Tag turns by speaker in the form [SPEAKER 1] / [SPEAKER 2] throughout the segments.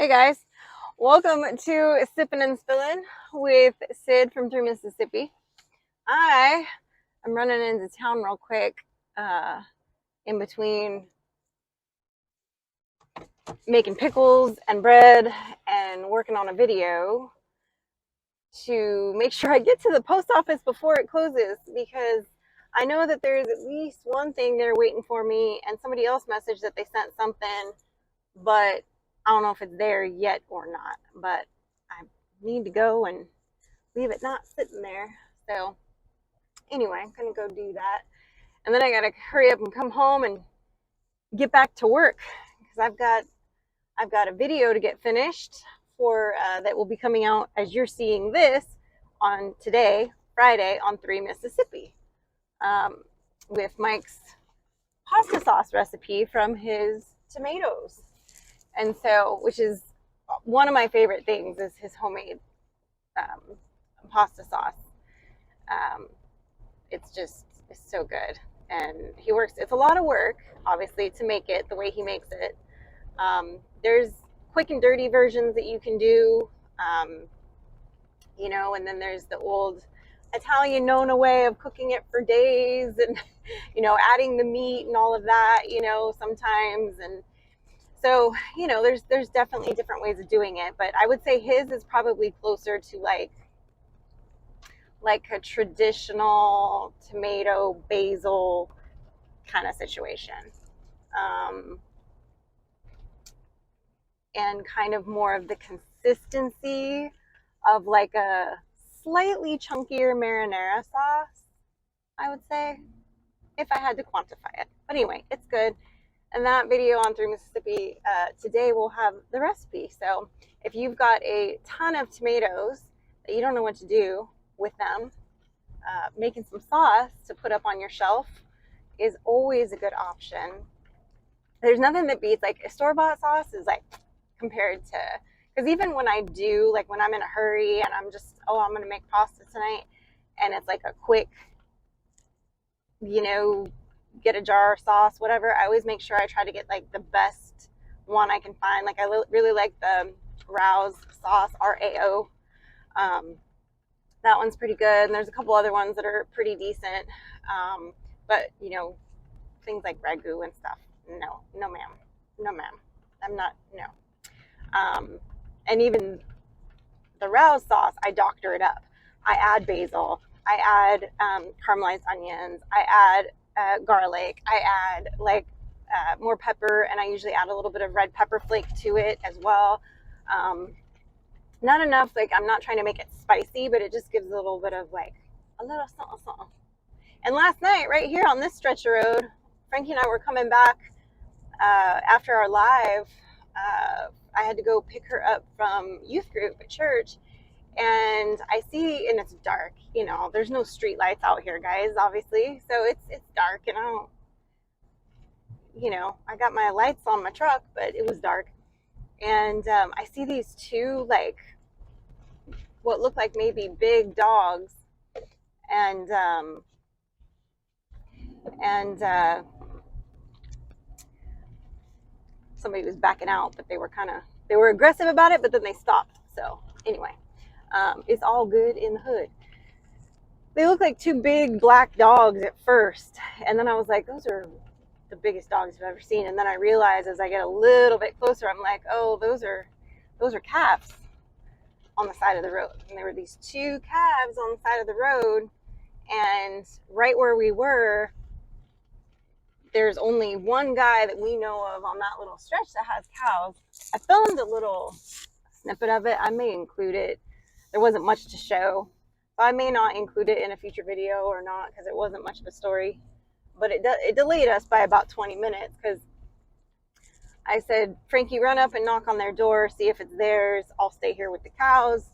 [SPEAKER 1] Hey guys, welcome to Sippin Spillin with Syd from through Mississippi. I am running into town real quick in between making pickles and bread and working on a video to make sure I get to the post office before it closes because I know that there's at least one thing they're waiting for me, and somebody else messaged that they sent something, but I don't know if it's there yet or not. But I need to go and leave it not sitting there. So anyway, I'm gonna go do that, and then I gotta hurry up and come home and get back to work because I've got a video to get finished for that will be coming out as you're seeing this on today, Friday, on 3 Mississippi, um, with Mike's pasta sauce recipe from his tomatoes, and so which is one of my favorite things is his homemade um, pasta sauce. Um, it's so good, and he works. It's a lot of work, obviously, to make it the way he makes it. There's quick and dirty versions that you can do, um, and then there's the old Italian Nona way of cooking it for days, and adding the meat and all of that, sometimes. And so there's definitely different ways of doing it, but I would say his is probably closer to like a traditional tomato basil kind of situation, um, and kind of more of the consistency of like a slightly chunkier marinara sauce, I would say, if I had to quantify it. But anyway, it's good. And that video on Through Mississippi today will have the recipe. So if you've got a ton of tomatoes that you don't know what to do with them, making some sauce to put up on your shelf is always a good option. There's nothing that beats like a store-bought sauce is like compared to, because even when I do, like when I'm in a hurry and I'm just, I'm going to make pasta tonight, and it's like a quick, get a jar of sauce, whatever, I always make sure I try to get like the best one I can find. Like I really like the Rouse sauce, RAO. That one's pretty good, and there's a couple other ones that are pretty decent. But things like ragu and stuff, no ma'am, no ma'am, I'm not, no. And even the Rouse sauce, I doctor it up. I add basil, I add caramelized onions, I add garlic, I add more pepper, and I usually add a little bit of red pepper flake to it as well. Not enough, like I'm not trying to make it spicy, but it just gives a little bit of like a little something, something. And last night, right here on this stretch of road, Frankie and I were coming back after our live. I had to go pick her up from youth group at church, and I see, and it's dark. There's no street lights out here, guys, obviously, so it's dark, and I got my lights on my truck, but it was dark, and I see these two what look like maybe big dogs, and somebody was backing out, but they were aggressive about it, but then they stopped. So anyway, it's all good in the hood. They look like two big black dogs at first, and then I was like, those are the biggest dogs I've ever seen. And then I realized as I get a little bit closer, I'm like, oh, those are calves on the side of the road. And there were these two calves on the side of the road, and right where we were, there's only one guy that we know of on that little stretch that has cows. I filmed a little snippet of it. I may include it. There wasn't much to show, so I may not include it in a future video or not, because it wasn't much of a story. But it delayed us by about 20 minutes, because I said, Frankie, run up and knock on their door, see if it's theirs. I'll stay here with the cows.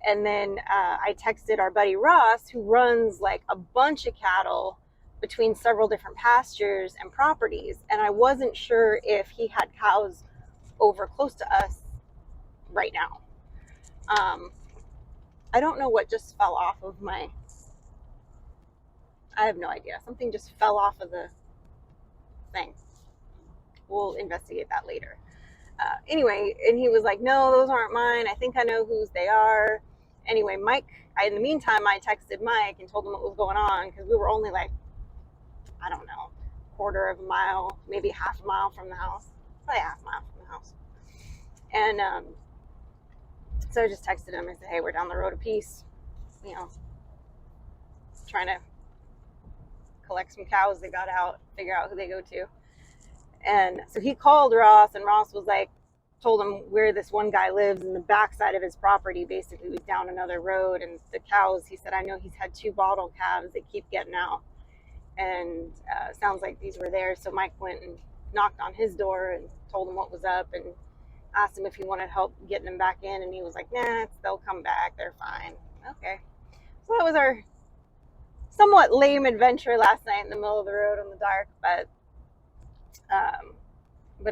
[SPEAKER 1] And then I texted our buddy Ross, who runs like a bunch of cattle between several different pastures and properties, and I wasn't sure if he had cows over close to us right now. I don't know what just fell off of I have no idea. Something just fell off of the thing. We'll investigate that later. Anyway, and he was like, no, those aren't mine. I think I know whose they are. Anyway, Mike, in the meantime, I texted Mike and told him what was going on, because we were only like, I don't know, quarter of a mile, maybe half a mile from the house. Probably half a mile from the house. And so I just texted him. I said, hey, we're down the road a piece, trying to collect some cows that got out, figure out who they go to. And so he called Ross, and Ross was like, told him where this one guy lives, in the backside of his property, basically was down another road. And the cows, he said, I know he's had 2 bottle calves that keep getting out. And sounds like these were there. So Mike went and knocked on his door and told him what was up, and asked him if he wanted help getting them back in. And he was like, nah, they'll come back. They're fine. Okay. So that was our somewhat lame adventure last night in the middle of the road in the dark, but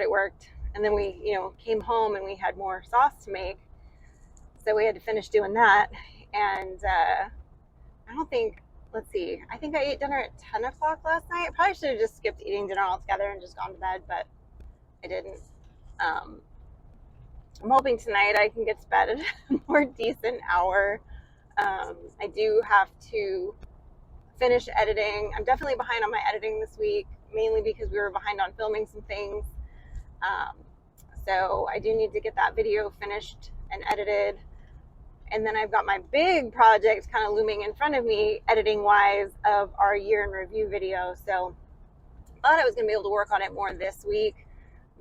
[SPEAKER 1] it worked. And then we, came home and we had more sauce to make, so we had to finish doing that. And I don't think, let's see, I think I ate dinner at 10 o'clock last night. I probably should have just skipped eating dinner altogether and just gone to bed, but I didn't. I'm hoping tonight I can get to bed at a more decent hour. I do have to finish editing. I'm definitely behind on my editing this week, mainly because we were behind on filming some things. So I do need to get that video finished and edited. And then I've got my big project kind of looming in front of me, editing wise, of our year in review video. So I thought I was going to be able to work on it more this week,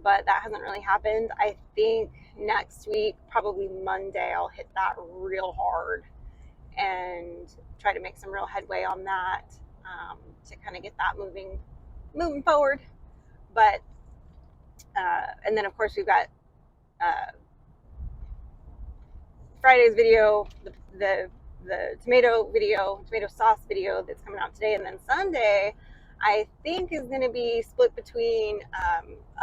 [SPEAKER 1] but that hasn't really happened. I think next week, probably Monday, I'll hit that real hard and try to make some real headway on that, to kind of get that moving forward. But and then of course we've got Friday's video, the tomato sauce video that's coming out today, and then Sunday I think is going to be split between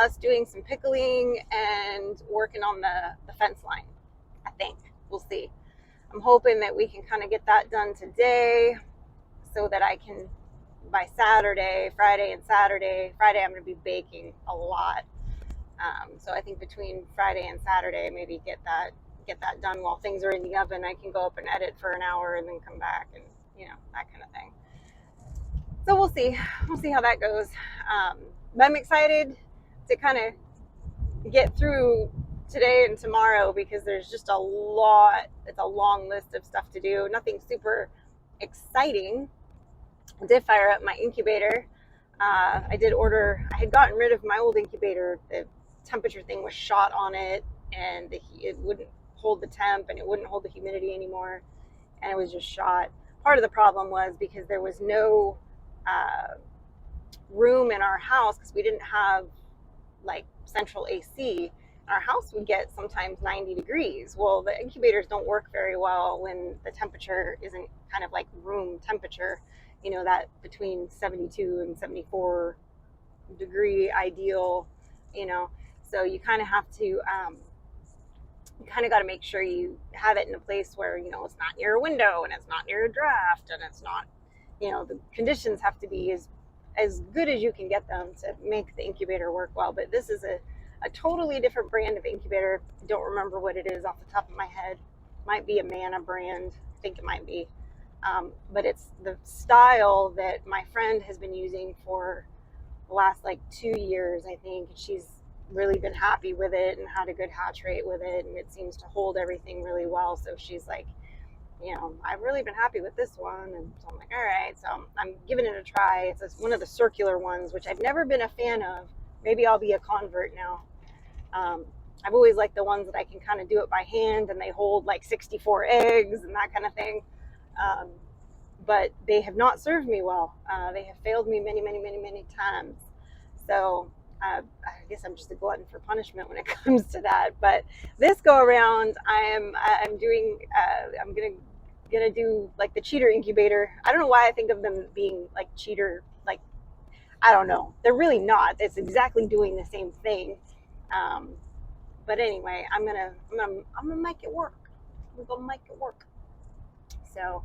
[SPEAKER 1] us doing some pickling and working on the fence line. I think we'll see. I'm hoping that we can kind of get that done today, so that I can, by Friday and Saturday, I'm going to be baking a lot. So I think between Friday and Saturday, maybe get that done while things are in the oven. I can go up and edit for an hour and then come back and, that kind of thing. So we'll see how that goes. But I'm excited to kind of get through today and tomorrow, because there's just a lot. It's a long list of stuff to do. Nothing super exciting. I did fire up my incubator. I had gotten rid of my old incubator. The temperature thing was shot on it, and it wouldn't hold the temp, and it wouldn't hold the humidity anymore, and it was just shot. Part of the problem was because there was no room in our house, because we didn't have like central AC. Our house would get sometimes 90 degrees. Well, the incubators don't work very well when the temperature isn't kind of like room temperature, that between 72 and 74 degree ideal, so you kind of have to, you kind of got to make sure you have it in a place where, it's not near a window, and it's not near a draft, and it's not, the conditions have to be as good as you can get them to make the incubator work well. But this is a totally different brand of incubator. I don't remember what it is off the top of my head. Might be a Mana brand. I think it might be. But it's the style that my friend has been using for the last 2 years, I think. She's really been happy with it and had a good hatch rate with it, and it seems to hold everything really well. So she's like, I've really been happy with this one. And so I'm like, all right. So I'm giving it a try. It's one of the circular ones, which I've never been a fan of. Maybe I'll be a convert now. I've always liked the ones that I can kind of do it by hand, and they hold 64 eggs and that kind of thing. But they have not served me well. They have failed me many, many, many, many times. So I guess I'm just a glutton for punishment when it comes to that. But this go around, I'm gonna do the cheater incubator. I don't know why I think of them being cheater. I don't know. They're really not. It's exactly doing the same thing. But anyway, I'm gonna make it work. We're gonna make it work. So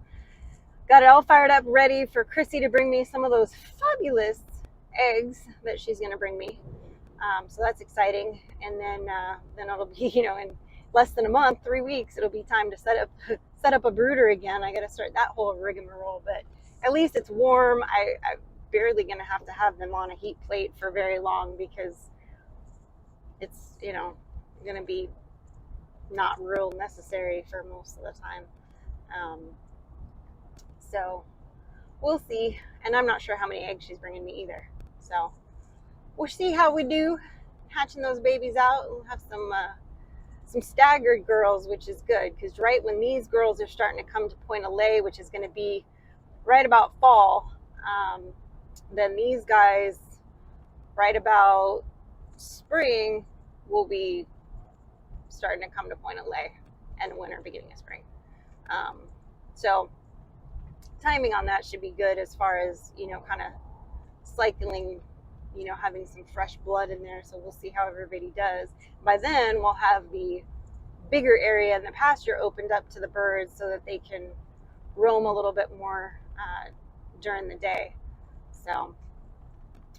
[SPEAKER 1] got it all fired up, ready for Chrissy to bring me some of those fabulous eggs that she's gonna bring me. So that's exciting. And then it'll be, in less than a month, 3 weeks, it'll be time to set up a brooder again. I got to start that whole rigmarole, but at least it's warm. I'm barely going to have them on a heat plate for very long because it's, going to be not real necessary for most of the time. So we'll see. And I'm not sure how many eggs she's bringing me either. So we'll see how we do hatching those babies out. We'll have some staggered girls, which is good, because right when these girls are starting to come to point of lay, which is going to be right about fall, then these guys right about spring will be starting to come to point of lay, and winter, beginning of spring. So timing on that should be good as far as, kind of cycling, having some fresh blood in there. So we'll see how everybody does. By then we'll have the bigger area in the pasture opened up to the birds so that they can roam a little bit more during the day. So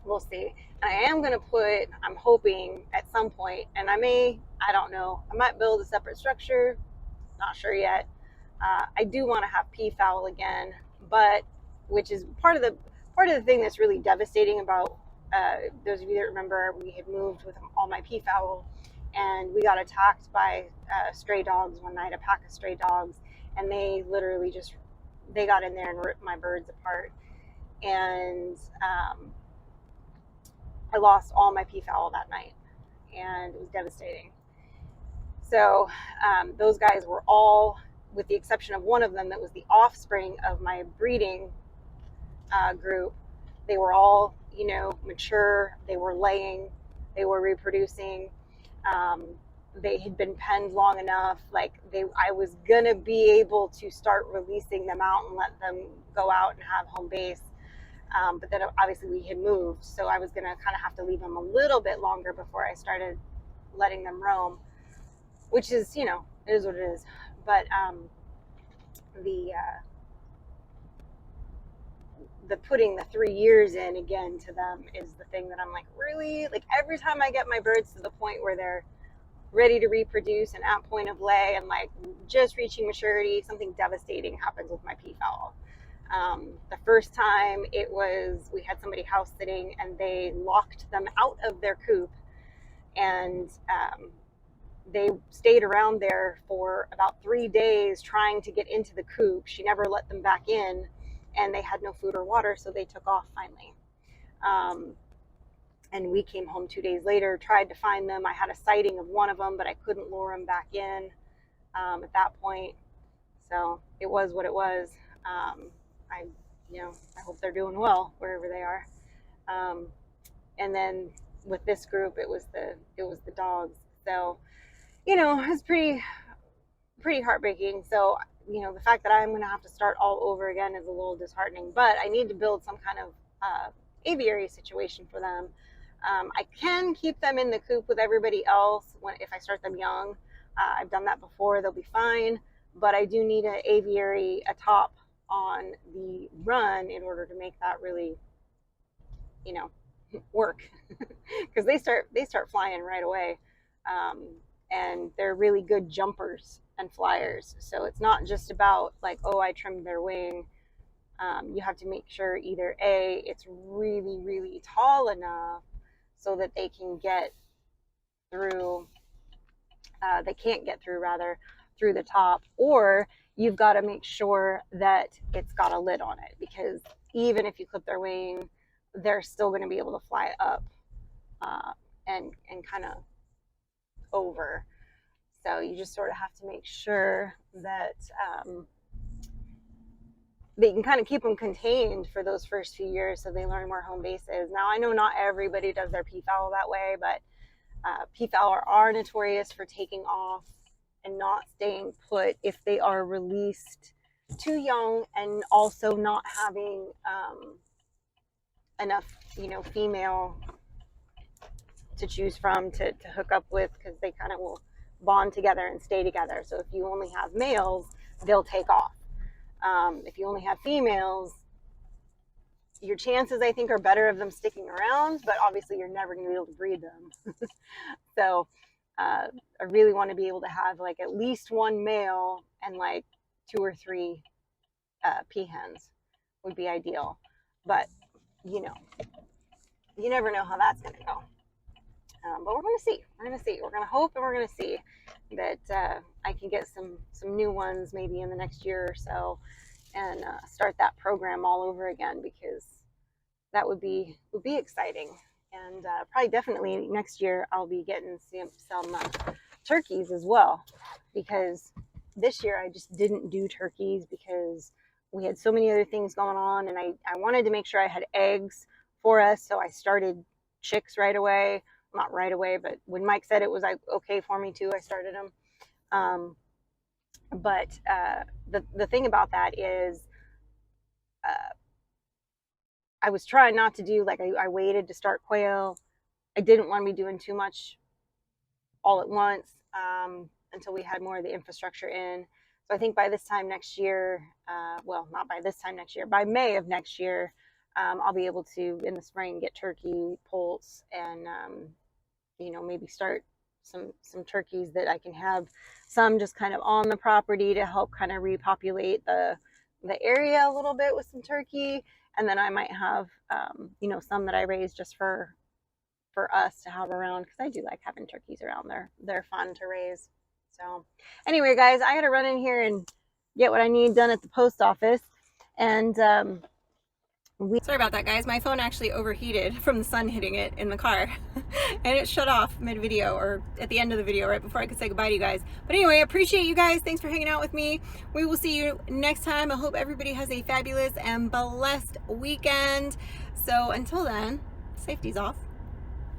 [SPEAKER 1] we'll see. And I am going to I'm hoping at some point, and I don't know, I might build a separate structure, not sure yet. I do want to have peafowl again, but which is part of the thing that's really devastating about those of you that remember, we had moved with all my peafowl, and we got attacked by stray dogs one night, a pack of stray dogs, and they literally they got in there and ripped my birds apart, and I lost all my peafowl that night, and it was devastating. So those guys were all, with the exception of one of them that was the offspring of my breeding group, they were all, mature, they were laying, they were reproducing, they had been penned long enough, I was gonna be able to start releasing them out and let them go out and have home base, but then obviously we had moved, so I was gonna kind of have to leave them a little bit longer before I started letting them roam, which is, it is what it is. But the putting the 3 years in again to them is the thing that I'm like, really? Like, every time I get my birds to the point where they're ready to reproduce and at point of lay and just reaching maturity, something devastating happens with my peafowl. The first time we had somebody house sitting and they locked them out of their coop, and they stayed around there for about 3 days trying to get into the coop. She never let them back in, and they had no food or water, so they took off finally. And we came home 2 days later, tried to find them. I had a sighting of one of them, but I couldn't lure them back in at that point. So it was what it was. I hope they're doing well wherever they are. And then with this group, it was the dogs. So, it's pretty heartbreaking. So, the fact that I'm going to have to start all over again is a little disheartening, but I need to build some kind of aviary situation for them. I can keep them in the coop with everybody else if I start them young. I've done that before. They'll be fine, but I do need an aviary atop on the run in order to make that really, work, because they start flying right away. And they're really good jumpers and flyers. So it's not just about I trimmed their wing. You have to make sure either A, it's really, really tall enough so that they can get through, they can't get through rather, through the top, or you've got to make sure that it's got a lid on it, because even if you clip their wing, they're still going to be able to fly up and kind of over. So you just sort of have to make sure that they can kind of keep them contained for those first few years so they learn where home base is. Now, I know not everybody does their peafowl that way, but peafowl are notorious for taking off and not staying put if they are released too young, and also not having enough, female to choose from to hook up with, because they kind of will bond together and stay together. So if you only have males, they'll take off. If you only have females, your chances, I think, are better of them sticking around, but obviously you're never going to be able to breed them. So I really want to be able to have like at least one male and like 2 or 3 peahens would be ideal. But you know, you never know how that's going to go. But we're going to see. We're going to see. We're going to hope, and we're going to see that I can get some new ones maybe in the next year or so, and start that program all over again, because that would be exciting. And probably definitely next year I'll be getting some turkeys as well, because this year I just didn't do turkeys because we had so many other things going on, and I wanted to make sure I had eggs for us, so I started chicks right away. Not right away, but when Mike said it was like okay for me too, I started them. But the thing about that is I was trying not to do like I waited to start quail. I didn't want to be doing too much all at once until we had more of the infrastructure in. So I think by this time next year, well, not by this time next year, by May of next year, I'll be able to in the spring get turkey poults and maybe start some turkeys that I can have some just kind of on the property to help kind of repopulate the area a little bit with some turkey, and then I might have some that I raise just for us to have around, because I do like having turkeys around. They're fun to raise. So anyway, guys, I gotta run in here and get what I need done at the post office, and sorry about that, guys. My phone actually overheated from the sun hitting it in the car and it shut off mid-video, or at the end of the video, right before I could say goodbye to you guys. But anyway, I appreciate you guys. Thanks for hanging out with me. We will see you next time. I hope everybody has a fabulous and blessed weekend. So until then, safety's off.